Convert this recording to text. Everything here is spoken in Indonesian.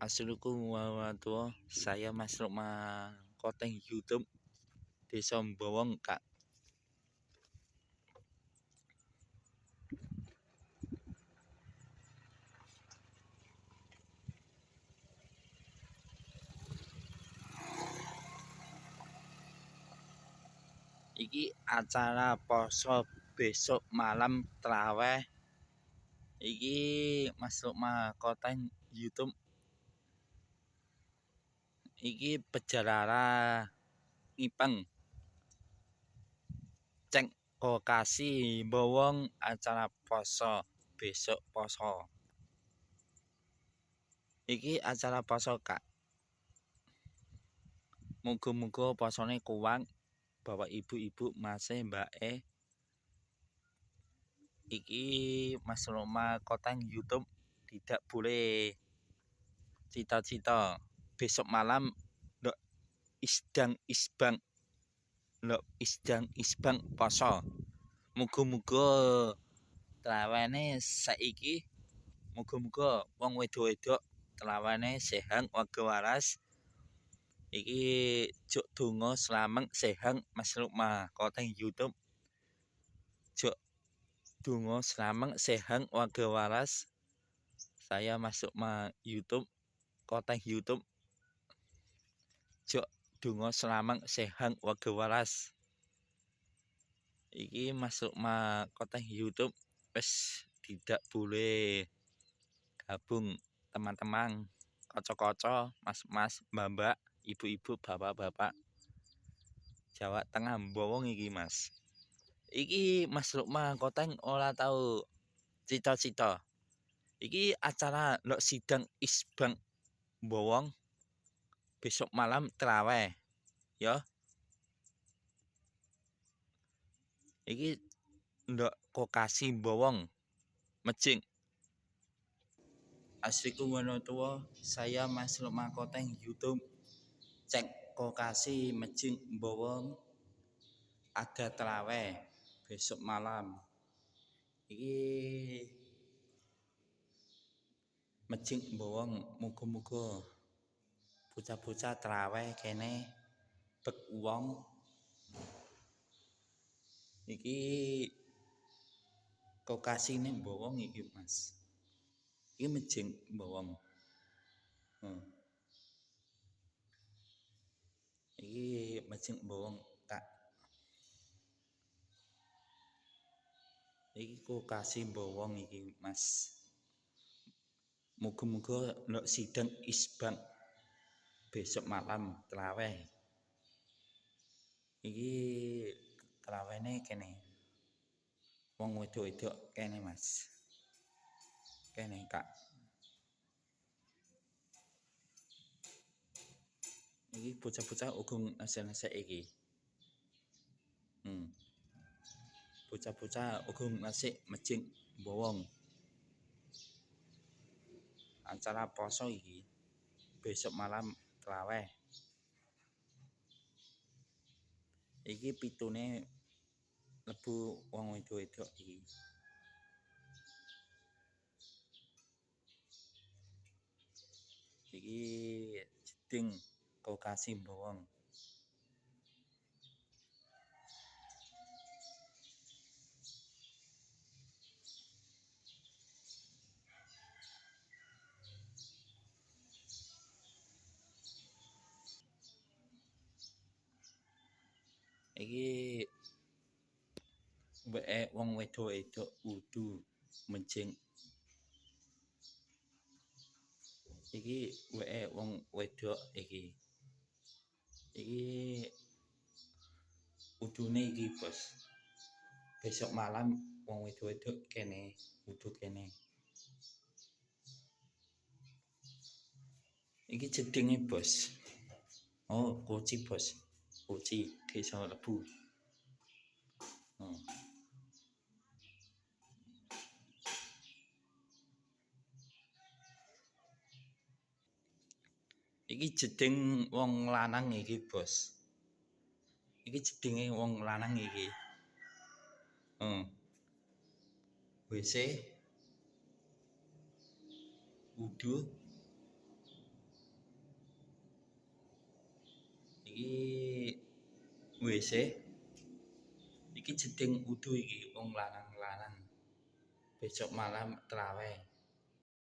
Assalamualaikum warahmatullahi wabarakatuh. Saya Mas Lukman, konten YouTube Desa Bawang Kak. Iki acara poso besok malam traweh. Iki Mas Lukman konten YouTube. Iki pejalara ngipeng cek lokasi bawang acara poso besok poso. Iki acara poso Kak. Muga-muga posone kuat. Bapak ibu-ibu masih mbake iki Mas Lukman konten YouTube tidak boleh cita-cita besok malam ndok isdang isbang poso. Muga-muga trawene saiki muga-muga wong wedok-wedok trawene sehat warga waras. Iki juk donga selamat sehat Mas Lukman konten YouTube. Juk donga selamat sehat warga waras. Saya masuk YouTube konten YouTube. Juk donga selamat sehat warga waras. Iki masuk konten YouTube wes tidak boleh gabung teman-teman, kocok-kocok, mas-mas, mbak-mbak, ibu-ibu, bapak-bapak. Jawa Tengah bawang iki Mas. Iki Mas Lukman konten ora tahu cita-cita. Iki acara ndok sidang isbang bawang besok malam traweh. Ya. Iki ndok kokasi bawang mejing. Assalamualaikum warahmatullahi wabarakatuh. Saya Mas Lukman konten YouTube cek kokasi mejing bawang ada traweh besok malam. Iki mejing bawang muga-muga bocah-bocah traweh kene bek wong. Iki kokasine bawang iki Mas. Iki mejing bawang. Iki mejing bawang Kak. Iki kokasi bawang iki Mas. Muga-muga ndok sidang isbang besok malam traweh. Iki trawehne kene. Wong wedok-wedok kene Mas. Kene Kak. Iki bocah-bocah ugung nase-nase iki. Bocah-bocah ugung nasi mejing bawang. Acara poso iki besok malam traweh. Iki pitune lebu wong wedok-wedok iki. Iki jeding kokasi bawang. Iki wong wedok-wedok udu mejing. Iki wong wedok iki. Iki udune iki Bos. Besok malam wong wedok-wedok kene, udu kene. Iki jedinge Bos. Oh, kuci Bos. Kuci desa lebu. Iki jeding wong lanang iki Bos. Iki jedinge wong lanang iki. WC udu iki WC iki jeding wudu iki wong lanang-lanang besok malam traweh